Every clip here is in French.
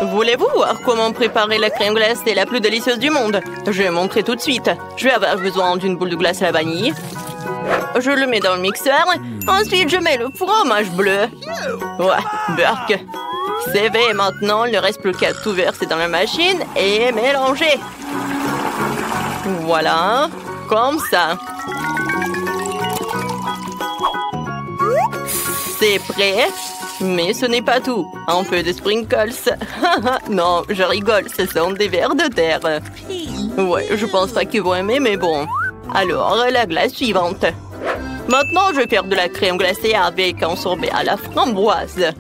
Voulez-vous voir comment préparer la crème glacée la plus délicieuse du monde? Je vais montrer tout de suite. Je vais avoir besoin d'une boule de glace à la vanille. Je le mets dans le mixeur. Ensuite, je mets le fromage bleu. Ouais, Burke. C'est fait. Maintenant, il ne reste plus qu'à tout verser dans la machine et mélanger. Voilà, comme ça. C'est prêt. Mais ce n'est pas tout. Un peu de sprinkles. Non, je rigole, ce sont des vers de terre. Ouais, je pense pas qu'ils vont aimer, mais bon. Alors, la glace suivante. Maintenant, je vais faire de la crème glacée avec un sorbet à la framboise.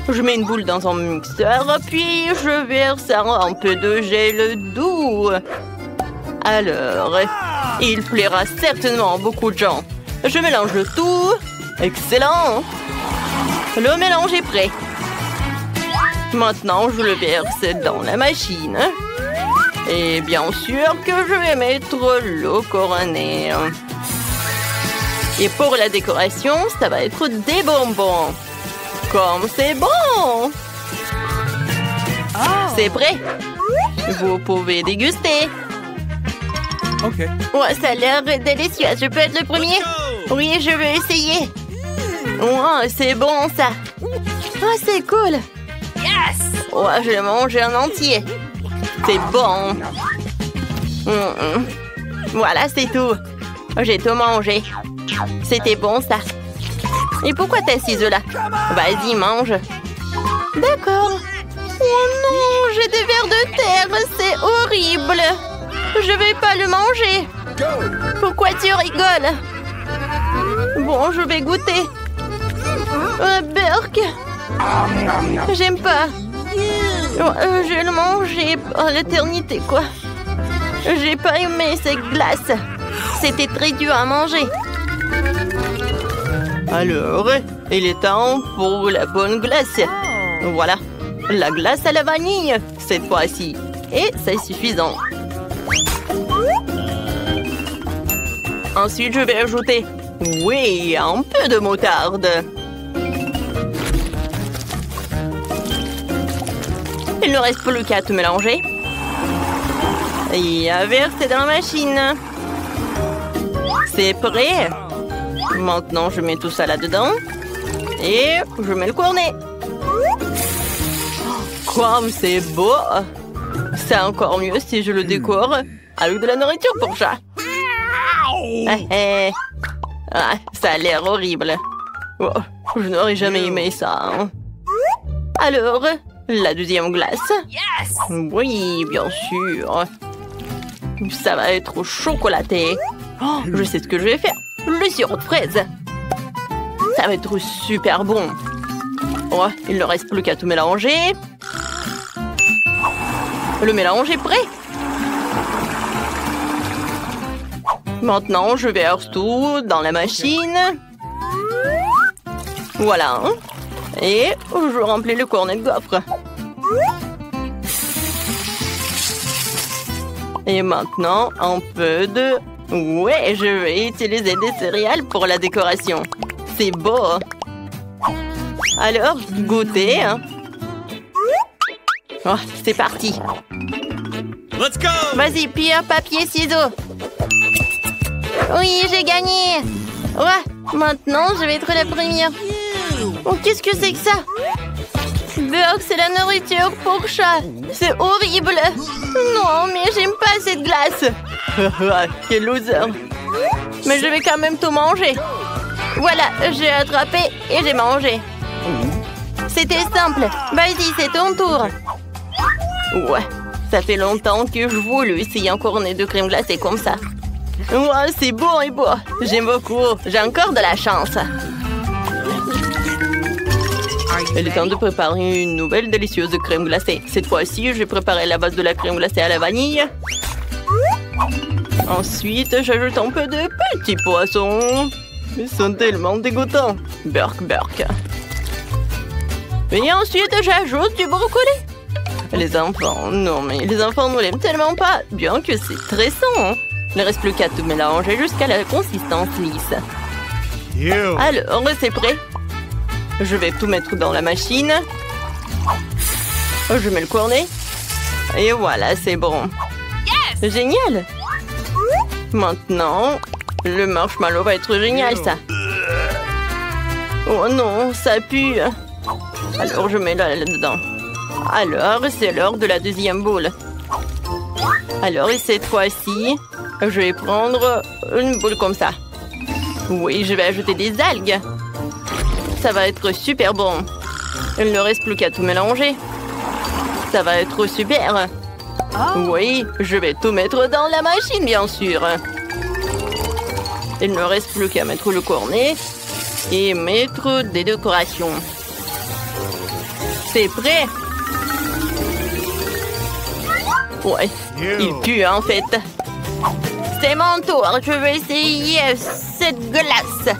Je mets une boule dans un mixeur, puis je verse un peu de gel doux. Alors, il plaira certainement à beaucoup de gens. Je mélange le tout. Excellent! Le mélange est prêt. Maintenant, je le verse dans la machine. Et bien sûr que je vais mettre l'eau couronnée. Et pour la décoration, ça va être des bonbons. Comme c'est bon! C'est prêt. Vous pouvez déguster. OK. Ouais, ça a l'air délicieux. Je peux être le premier? Oui, je veux essayer. Ouais, c'est bon, ça. Ah, c'est cool. Yes! Ouais, je vais manger en entier. C'est bon. Voilà, c'est tout. J'ai tout mangé. C'était bon, ça. Et pourquoi t'es assise là? Vas-y, mange. D'accord. Oh non, j'ai des vers de terre. C'est horrible. Je vais pas le manger. Pourquoi tu rigoles? Bon, je vais goûter. Burke. J'aime pas. Je vais le manger à l'éternité, quoi. J'ai pas aimé cette glace. C'était très dur à manger. Alors, il est temps pour la bonne glace. Voilà, la glace à la vanille, cette fois-ci. Et c'est suffisant. Ensuite, je vais ajouter, oui, un peu de moutarde. Il ne reste plus qu'à tout mélanger. Et à verser dans la machine. C'est prêt. Maintenant, je mets tout ça là-dedans. Et je mets le cornet. Comme c'est beau. C'est encore mieux si je le décore avec de la nourriture pour chat. Ah, ça a l'air horrible. Oh, je n'aurais jamais aimé ça. Hein. Alors, la deuxième glace. Oui, bien sûr. Ça va être chocolaté. Oh, je sais ce que je vais faire. Le sirop de fraise. Ça va être super bon. Oh, il ne reste plus qu'à tout mélanger. Le mélange est prêt. Maintenant, je verse tout dans la machine. Voilà. Et je remplis le cornet de gaufre. Et maintenant, un peu de... Ouais, je vais utiliser des céréales pour la décoration. C'est beau. Alors, goûtez. Oh, c'est parti. Let's go! Vas-y, pierre, papier, ciseaux. Oui, j'ai gagné. Ouais, maintenant, je vais être la première. Oh, qu'est-ce que c'est que ça? Burke, c'est la nourriture pour chat. C'est horrible. Non, mais j'aime pas cette glace. Quel loser. Mais je vais quand même tout manger. Voilà, j'ai attrapé et j'ai mangé. C'était simple. Vas-y, c'est ton tour. Ouais, ça fait longtemps que je voulais essayer un cornet de crème glacée comme ça. Ouais, c'est beau et beau. J'aime beaucoup. J'ai encore de la chance. Il est temps de préparer une nouvelle délicieuse crème glacée. Cette fois-ci, je vais préparer la base de la crème glacée à la vanille. Ensuite, j'ajoute un peu de petits poissons. Ils sont tellement dégoûtants. Burke, Burke. Et ensuite, j'ajoute du brocoli. Les enfants, non mais les enfants ne l'aiment tellement pas, bien que c'est très sain. Il ne reste plus qu'à tout mélanger jusqu'à la consistance lisse. Alors, c'est prêt. Je vais tout mettre dans la machine. Je mets le cornet. Et voilà, c'est bon. Génial. Maintenant, le marshmallow va être génial, ça. Oh non, ça pue. Alors, je mets là-dedans. Alors, c'est l'heure de la deuxième boule. Alors, et cette fois-ci, je vais prendre une boule comme ça. Oui, je vais ajouter des algues. Ça va être super bon. Il ne reste plus qu'à tout mélanger. Ça va être super. Oui, je vais tout mettre dans la machine, bien sûr. Il ne reste plus qu'à mettre le cornet et mettre des décorations. C'est prêt. Ouais, il pue en fait. C'est mon tour. Je vais essayer cette glace.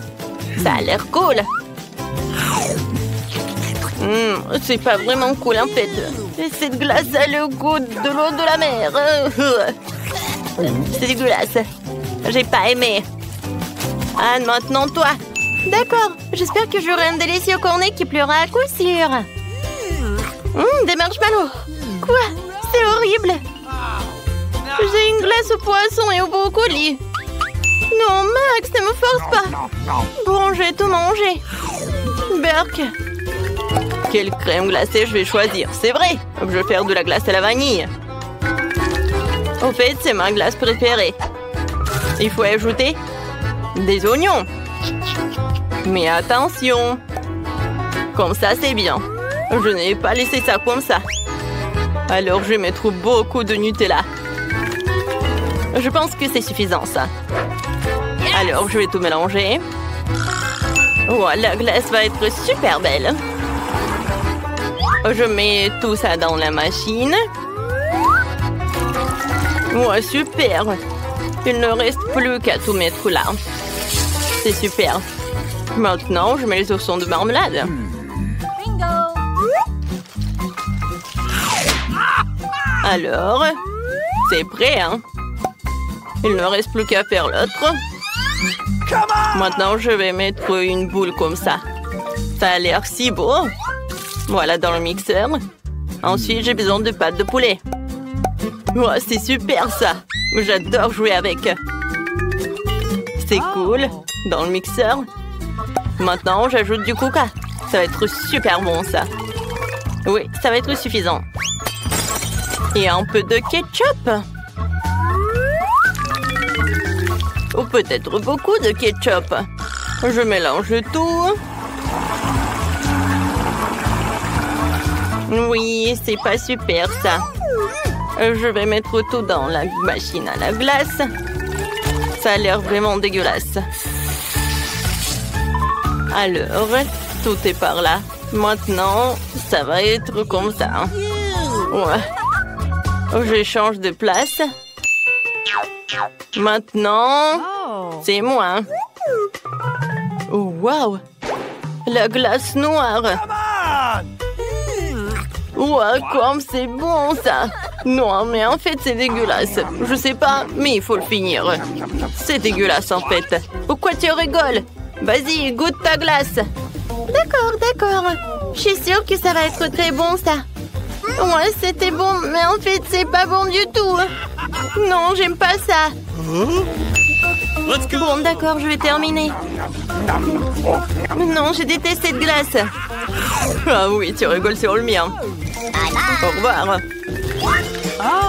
Ça a l'air cool. C'est pas vraiment cool en fait. Cette glace a le goût de l'eau de la mer. C'est dégueulasse. J'ai pas aimé. Anne, maintenant toi. D'accord. J'espère que j'aurai un délicieux cornet qui pleura à coup sûr. Des marshmallows. Quoi? C'est horrible. J'ai une glace au poisson et au brocoli. Non, Max, ne me force pas. Bon, je vais tout manger. Burk. Quelle crème glacée je vais choisir? C'est vrai, je vais faire de la glace à la vanille. Au fait, c'est ma glace préférée. Il faut ajouter des oignons. Mais attention. Comme ça, c'est bien. Je n'ai pas laissé ça comme ça. Alors, je vais mettre beaucoup de Nutella. Je pense que c'est suffisant, ça. Alors, je vais tout mélanger. Oh, la glace va être super belle. Je mets tout ça dans la machine. Ouais, super. Il ne reste plus qu'à tout mettre là. C'est super. Maintenant, je mets les oursons de marmelade. Alors, c'est prêt, hein? Il ne reste plus qu'à faire l'autre. Maintenant, je vais mettre une boule comme ça. Ça a l'air si beau. Voilà, dans le mixeur. Ensuite, j'ai besoin de pâte de poulet. Oh, c'est super, ça. J'adore jouer avec. C'est cool. Dans le mixeur. Maintenant, j'ajoute du coca. Ça va être super bon, ça. Oui, ça va être suffisant. Et un peu de ketchup. Ou peut-être beaucoup de ketchup. Je mélange tout. Oui, c'est pas super, ça. Je vais mettre tout dans la machine à la glace. Ça a l'air vraiment dégueulasse. Alors, tout est par là. Maintenant, ça va être comme ça. Ouais. Je change de place. Maintenant, c'est moi. Oh, wow! La glace noire. Wow, comme c'est bon, ça. Non, mais en fait, c'est dégueulasse. Je sais pas, mais il faut le finir. C'est dégueulasse, en fait. Pourquoi tu rigoles? Vas-y, goûte ta glace. D'accord, d'accord. Je suis sûre que ça va être très bon, ça. Ouais, c'était bon, mais en fait, c'est pas bon du tout. Non, j'aime pas ça. Bon, d'accord, je vais terminer. Non, je déteste cette glace. Ah oui, tu rigoles sur le mien. Au revoir.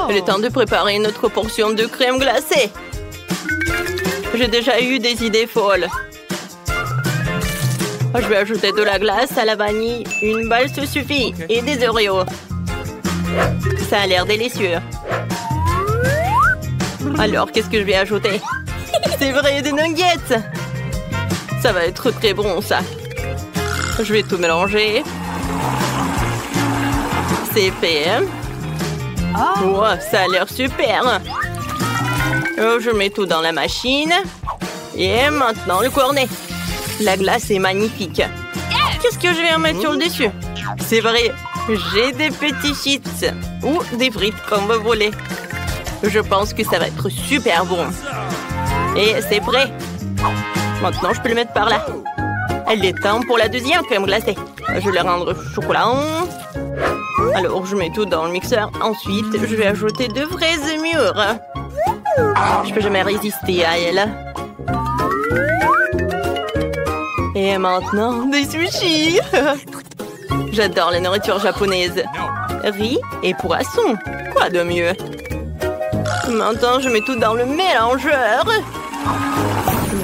Il est temps de préparer une autre portion de crème glacée. J'ai déjà eu des idées folles. Je vais ajouter de la glace à la vanille. Une balle se suffit. Et des Oreos. Ça a l'air délicieux. Alors, qu'est-ce que je vais ajouter? C'est vrai, des nuggets. Ça va être très bon, ça. Je vais tout mélanger. C'est fait. Oh, ça a l'air super. Je mets tout dans la machine. Et maintenant, le cornet. La glace est magnifique. Qu'est-ce que je vais en mettre sur le dessus? C'est vrai, j'ai des petits chips. Ou des frites, comme vous voulez. Je pense que ça va être super bon. Et c'est prêt. Maintenant, je peux le mettre par là. Elle est temps pour la deuxième crème glacée. Je vais le rendre chocolat. Alors, je mets tout dans le mixeur. Ensuite, je vais ajouter de vraies mûres. Je peux jamais résister à elle. Et maintenant, des sushis. J'adore la nourriture japonaise. Riz et poisson. Quoi de mieux? Maintenant, je mets tout dans le mélangeur.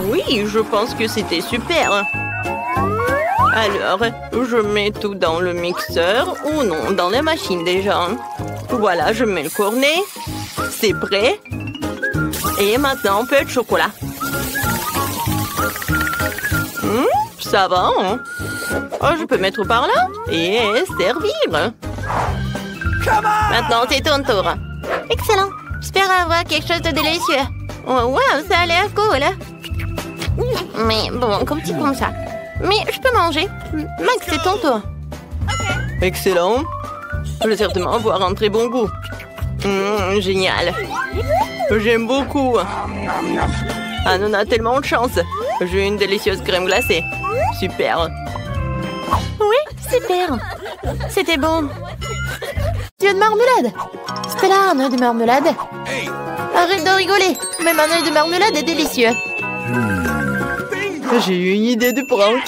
Oui, je pense que c'était super. Alors, je mets tout dans le mixeur ou non, dans la machine déjà. Voilà, je mets le cornet. C'est prêt. Et maintenant, un peu de chocolat. Ça va, hein? Oh, je peux mettre par là et servir. Maintenant, c'est ton tour. Excellent. J'espère avoir quelque chose de délicieux. Oh, wow, ça a l'air cool. Mais bon, comme petit comme ça. Mais je peux manger. Max, c'est ton tour. Excellent. Je vais certainement avoir un très bon goût. Génial. J'aime beaucoup. Ah, on a tellement de chance. J'ai une délicieuse crème glacée. Super. Oui, super. C'était bon. Dieu de marmelade. C'était là un œuf de marmelade. Arrête de rigoler. Même un œuf de marmelade est délicieux. J'ai eu une idée de prank.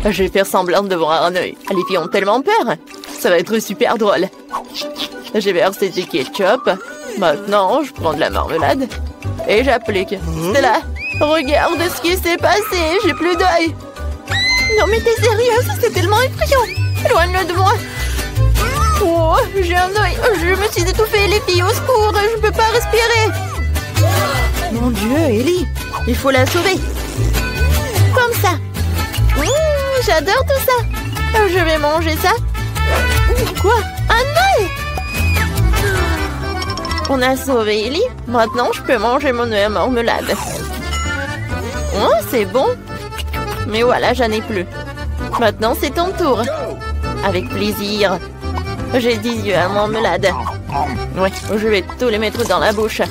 Je vais faire semblant de voir un œil. Les filles ont tellement peur. Ça va être super drôle. J'ai versé du ketchup. Maintenant, je prends de la marmelade. Et j'applique. C'est là. Regarde ce qui s'est passé. J'ai plus d'œil. Non mais t'es sérieuse? C'est tellement effrayant. Éloigne-le de moi. Oh, j'ai un œil. Je me suis étouffée. Les filles, au secours. Je peux pas respirer. Mon Dieu, Ellie. Il faut la sauver. Comme ça. J'adore tout ça. Je vais manger ça. Quoi? Un œil? On a sauvé Ellie. Maintenant, je peux manger mon œuf à marmelade. Oh, c'est bon. Mais voilà, j'en ai plus. Maintenant, c'est ton tour. Avec plaisir. J'ai 10 yeux à marmelade. Ouais, je vais tous les mettre dans la bouche.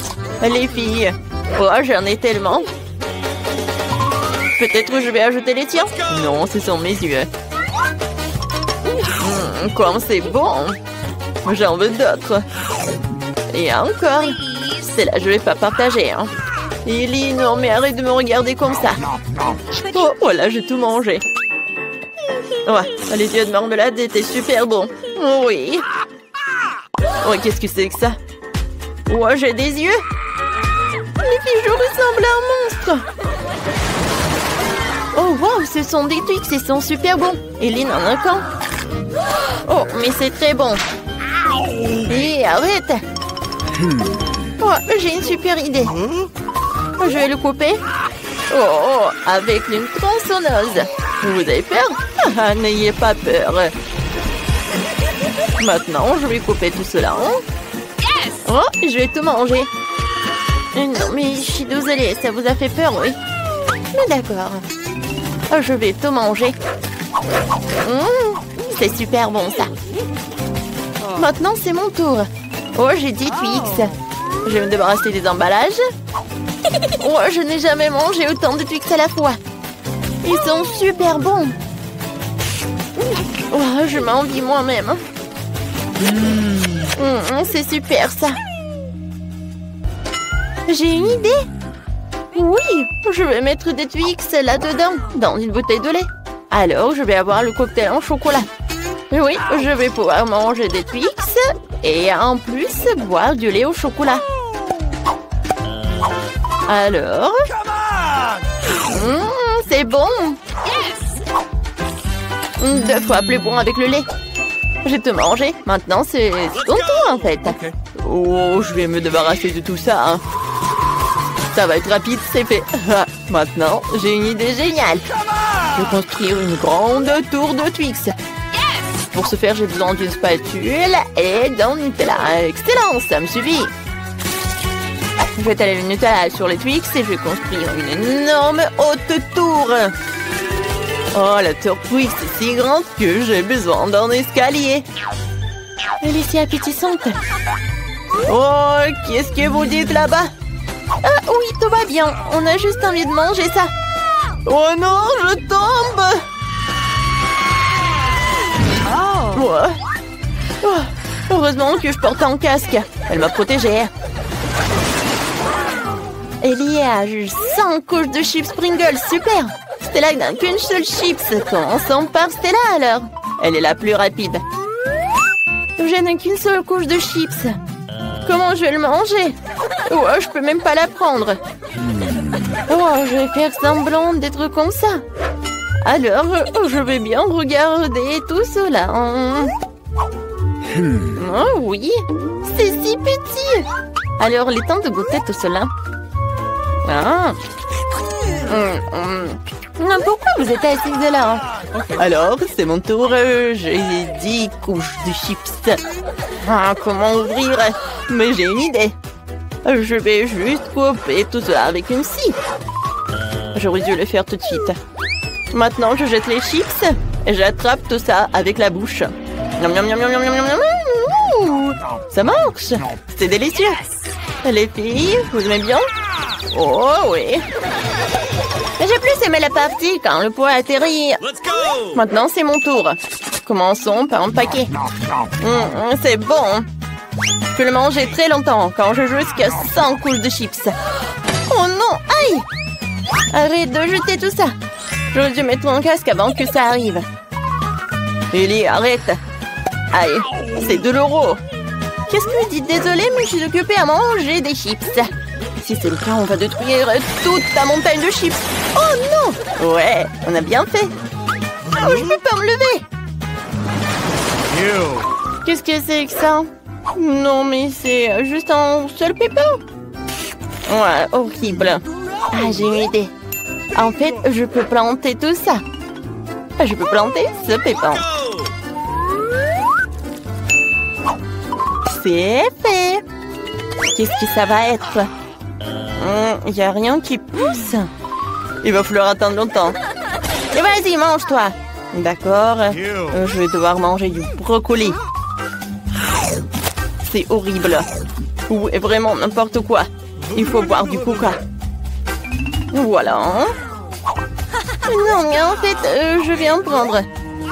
Les filles. Oh, j'en ai tellement. Peut-être je vais ajouter les tiens? Non, ce sont mes yeux. Comme c'est bon. J'en veux d'autres. Et encore. C'est là, je vais pas partager. Hein. Ellie, non, mais arrête de me regarder comme ça. Oh, voilà, j'ai tout mangé. Ouais, les yeux de marmelade étaient super bons. Oui. Oh, qu'est-ce que c'est que ça? Oh, j'ai des yeux. Les filles, je ressemble à un monstre. Oh, wow, ce sont des Twix, ils sont super bons. Ellie en a qu'un. Oh, mais c'est très bon. Et arrête. Oh, j'ai une super idée. Je vais le couper. Oh, avec une tronçonneuse. Vous avez peur? Ah, n'ayez pas peur. Maintenant, je vais couper tout cela. Oh, je vais tout manger. Non, mais je suis désolée, ça vous a fait peur, oui? Mais d'accord. Je vais tout manger. C'est super bon, ça. Maintenant, c'est mon tour. Oh, j'ai 10 Twix. Je vais me débarrasser des emballages. Oh, je n'ai jamais mangé autant de Twix à la fois. Ils sont super bons. Oh, je m'envie moi-même. C'est super, ça. J'ai une idée. Oui, je vais mettre des Twix là-dedans, dans une bouteille de lait. Alors, je vais avoir le cocktail en chocolat. Oui, je vais pouvoir manger des Twix et en plus boire du lait au chocolat. Alors... c'est bon. 2 fois plus bon avec le lait. J'ai tout mangé. Maintenant, c'est ton tour, en fait. Oh, je vais me débarrasser de tout ça. Hein. Ça va être rapide, c'est fait. Maintenant, j'ai une idée géniale. Je vais construire une grande tour de Twix. Pour ce faire, j'ai besoin d'une spatule et d'un Nutella. Excellent, ça me suffit. Je vais étaler le Nutella sur les Twix et je vais construire une énorme haute tour. Oh, la tour Twix est si grande que j'ai besoin d'un escalier. Elle est si appétissante. Oh, qu'est-ce que vous dites là-bas? Ah oui, tout va bien. On a juste envie de manger ça. Oh non, je tombe. Oh. Heureusement que je porte un casque. Elle m'a protégée. Il y a juste 5 couches de chips Pringles. Super. Stella n'a qu'une seule chips. Commençons par Stella alors. Elle est la plus rapide. Je n'ai qu'une seule couche de chips. Comment je vais le manger? Oh, je peux même pas la prendre. Oh, je vais faire semblant d'être comme ça. Alors, je vais bien regarder tout cela. Oh oui, c'est si petit. Alors, il est temps de goûter tout cela. Ah. Pourquoi vous êtes assise là? Alors, c'est mon tour. J'ai 10 couches de chips. Ah, comment ouvrir? Mais j'ai une idée. Je vais juste couper tout cela avec une scie. J'aurais dû le faire tout de suite. Maintenant, je jette les chips et j'attrape tout ça avec la bouche. Miam, miam, miam, miam, miam, miam, miam. Ouh, ça marche. C'est délicieux. Les filles, vous aimez bien? Oh oui. J'ai plus aimé la partie quand le poids atterrit. Maintenant, c'est mon tour. Commençons par un paquet. C'est bon. Je peux le manger très longtemps quand je joue jusqu'à 100 couches de chips. Oh non, aïe! Arrête de jeter tout ça. J'aurais dû mettre mon casque avant que ça arrive. Ellie, arrête. Aïe, c'est de l'euro. Qu'est-ce que vous dites? Désolée, mais je suis occupée à manger des chips. Si c'est le cas, on va détruire toute la montagne de chips. Oh non! Ouais, on a bien fait. Oh, je peux pas me lever. Qu'est-ce que c'est que ça? Non, mais c'est juste un seul pépin. Ouais, horrible. Ah, j'ai une idée. En fait, je peux planter tout ça. Je peux planter ce pépin. C'est fait. Qu'est-ce que ça va être? Il n'y a rien qui pousse. Il va falloir attendre longtemps. Et vas-y, mange-toi. D'accord. Je vais devoir manger du brocoli. C'est horrible. Ou vraiment n'importe quoi. Il faut boire du coca. Voilà. Non, mais en fait, je vais en prendre.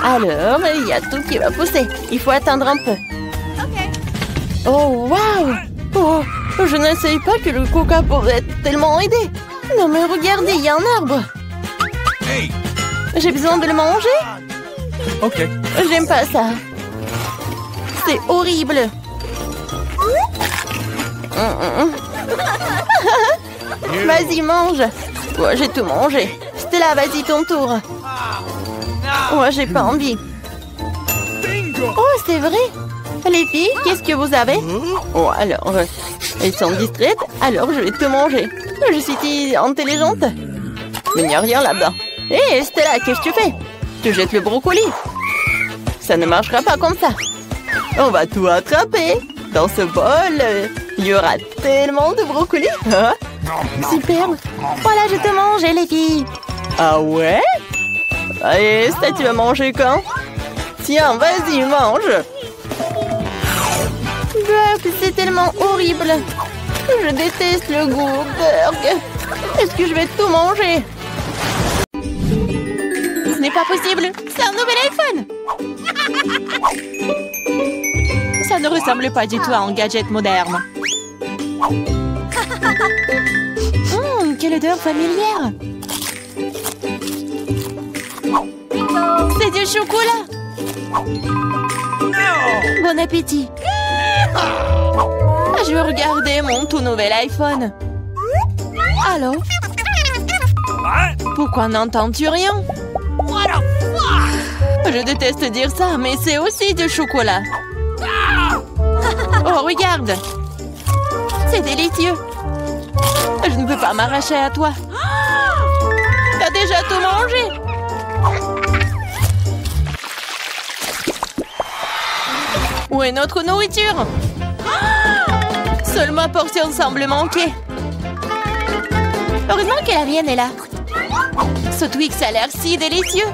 Alors, il y a tout qui va pousser. Il faut attendre un peu. Oh, waouh! Oh, je ne savais pas que le coca pouvait tellement aider. Non, mais regardez, il y a un arbre. J'ai besoin de le manger? Ok. J'aime pas ça. C'est horrible. Vas-y, mange. Ouais, j'ai tout mangé. Stella, vas-y, ton tour. Ouais, j'ai pas envie. Oh, c'est vrai. Les filles, qu'est-ce que vous avez? Oh, alors, elles sont distraites, alors je vais tout manger. Je suis si intelligente. Mais il n'y a rien là-bas. Hé, Stella, qu'est-ce que tu fais? Tu jettes le brocoli. Ça ne marchera pas comme ça. On va tout attraper. Dans ce bol, il y aura tellement de brocoli. Hein? Super. Voilà, je te mange, les filles. Ah ouais? Allez, ça, tu vas manger quand? Tiens, vas-y, mange. C'est tellement horrible. Je déteste le goût au burger. Est-ce que je vais tout manger? Ce n'est pas possible. C'est un nouvel iPhone. Ça ne ressemble pas du tout à un gadget moderne. Quelle odeur familière. C'est du chocolat. Bon appétit. Je vais regarder mon tout nouvel iPhone. Allô? Pourquoi n'entends-tu rien? Je déteste dire ça, mais c'est aussi du chocolat. Oh, regarde! C'est délicieux. Je ne peux pas m'arracher à toi. T'as déjà tout mangé? Où est notre nourriture? Seule ma portion semble manquer. Heureusement que la mienne est là. Ce Twix a l'air si délicieux.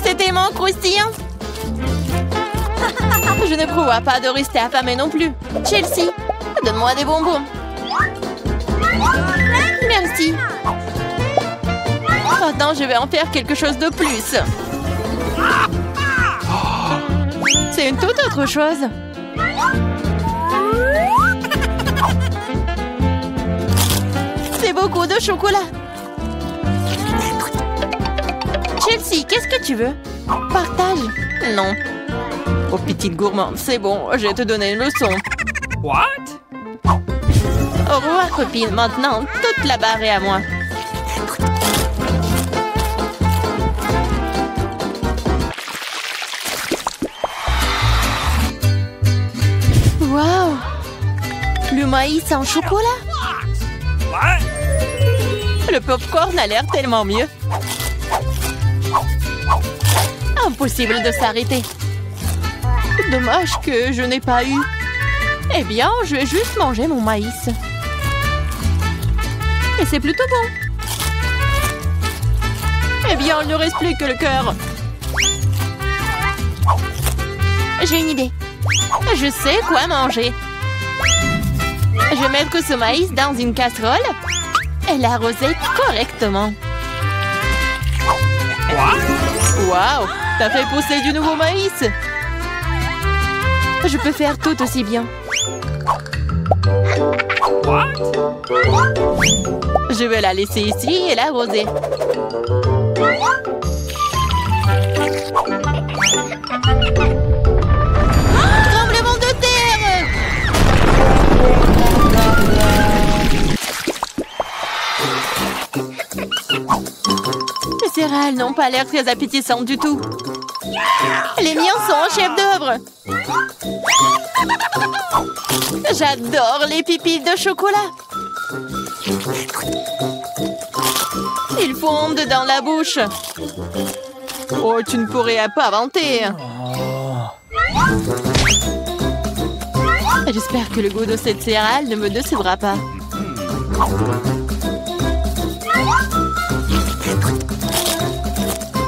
C'est tellement croustillant. Je ne prévois pas de rester affamée non plus. Chelsea, donne-moi des bonbons. Merci. Maintenant, je vais en faire quelque chose de plus. c'est une toute autre chose. C'est beaucoup de chocolat. Chelsea, qu'est-ce que tu veux? Partage. Non. Oh, petite gourmande, c'est bon, je vais te donner une leçon. What? Au revoir, copine. Maintenant, toute la barre est à moi. Waouh! Le maïs en chocolat? What? Le popcorn a l'air tellement mieux. Impossible de s'arrêter. Dommage que je n'ai pas eu. Eh bien, je vais juste manger mon maïs. Et c'est plutôt bon. Eh bien, il ne reste plus que le cœur. J'ai une idée. Je sais quoi manger. Je vais mettre ce maïs dans une casserole et l'arroser correctement. Waouh! T'as fait pousser du nouveau maïs! Je peux faire tout aussi bien. Je vais la laisser ici et l'arroser. Tremblement de terre! Les céréales n'ont pas l'air très appétissantes du tout. Les miens sont en chef d'œuvre. J'adore les pépites de chocolat. Ils fondent dans la bouche. Oh, tu ne pourrais pas inventer. J'espère que le goût de cette céréale ne me décevra pas.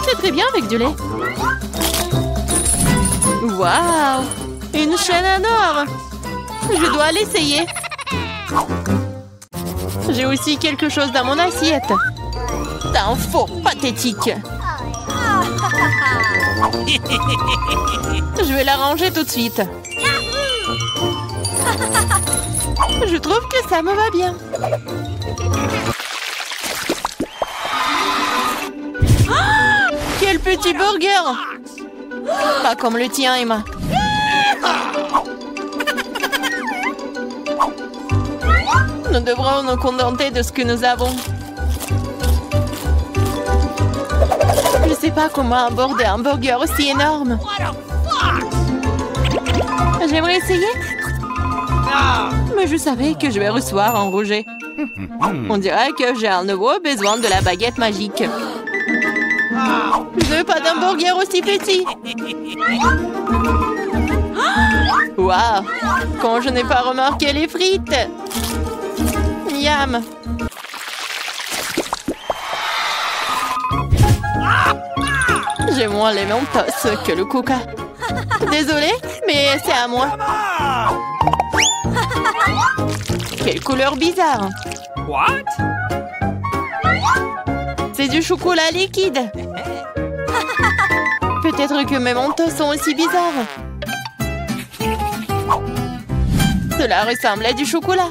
C'est très bien avec du lait. Waouh! Une chaîne en or! Je dois l'essayer. J'ai aussi quelque chose dans mon assiette. T'es un faux pathétique. Je vais la ranger tout de suite. Je trouve que ça me va bien. Oh, quel petit burger! Pas comme le tien, Emma. Nous devrons nous contenter de ce que nous avons. Je ne sais pas comment aborder un burger aussi énorme. J'aimerais essayer. Mais je savais que je vais recevoir un rejet. On dirait que j'ai à nouveau besoin de la baguette magique. Je ne veux pas d'un burger aussi petit. Waouh! Quand je n'ai pas remarqué les frites. Miam! J'ai moins les Mentos que le Coca. Désolée, mais c'est à moi. Quelle couleur bizarre! What? C'est du chocolat liquide. Peut-être que mes Mentos sont aussi bizarres. Cela ressemble à du chocolat.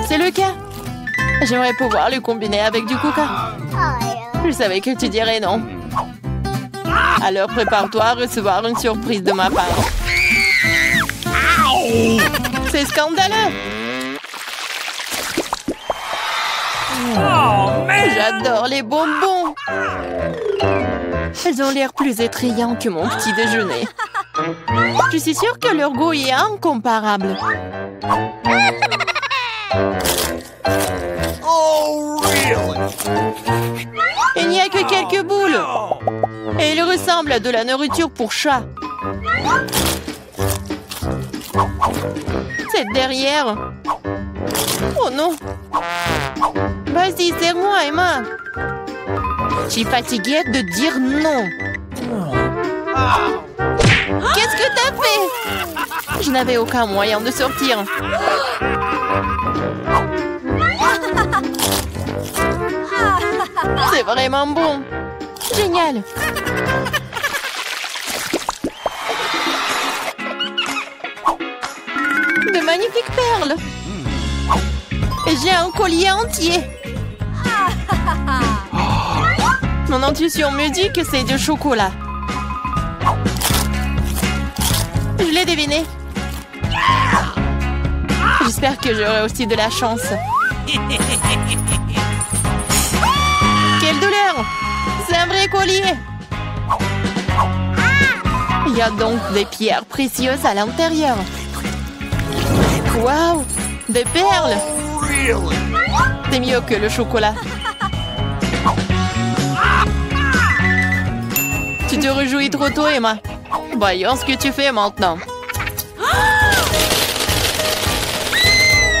C'est le cas. J'aimerais pouvoir le combiner avec du Coca. Je savais que tu dirais non. Alors prépare-toi à recevoir une surprise de ma part. C'est scandaleux. J'adore les bonbons. Elles ont l'air plus attrayants que mon petit déjeuner. Je suis sûre que leur goût est incomparable. Oh, really? Il n'y a que quelques boules. Et ils ressemblent à de la nourriture pour chat. C'est derrière. Oh non. Vas-y, serre-moi, Emma. Je suis fatiguée de dire non. Qu'est-ce que t'as fait? Je n'avais aucun moyen de sortir. C'est vraiment bon. Génial. magnifique perle. J'ai un collier entier. Mon intuition me dit que c'est du chocolat. Je l'ai deviné. J'espère que j'aurai aussi de la chance. Quelle douleur! C'est un vrai collier! Il y a donc des pierres précieuses à l'intérieur. Waouh! Des perles! C'est mieux que le chocolat. Tu te réjouis trop tôt, Emma. Voyons ce que tu fais maintenant.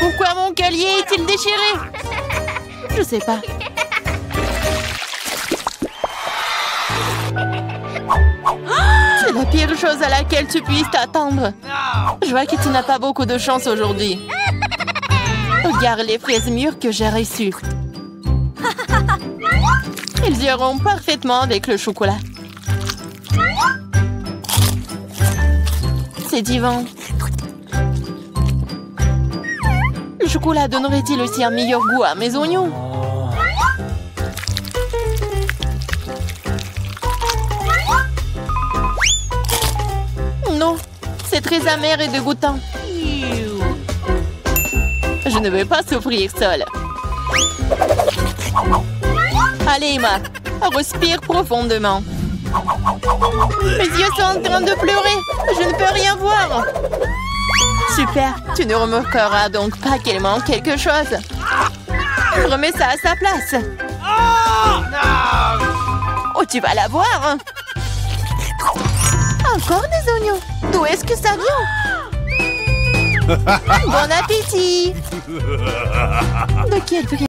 Pourquoi mon collier est-il déchiré? Je sais pas. C'est la pire chose à laquelle tu puisses t'attendre. Je vois que tu n'as pas beaucoup de chance aujourd'hui. Regarde les fraises mûres que j'ai reçues. Ils iront parfaitement avec le chocolat. C'est divin. Le chocolat donnerait-il aussi un meilleur goût à mes oignons? Non, c'est très amer et dégoûtant. Je ne veux pas souffrir seule. Allez, Emma, respire profondément. Mes yeux sont en train de pleurer. Je ne peux rien voir. Super, tu ne remarqueras donc pas qu'il manque quelque chose. Remets ça à sa place. Oh, tu vas la voir. Encore des oignons. D'où est-ce que ça vient? Bon appétit. De quel prix?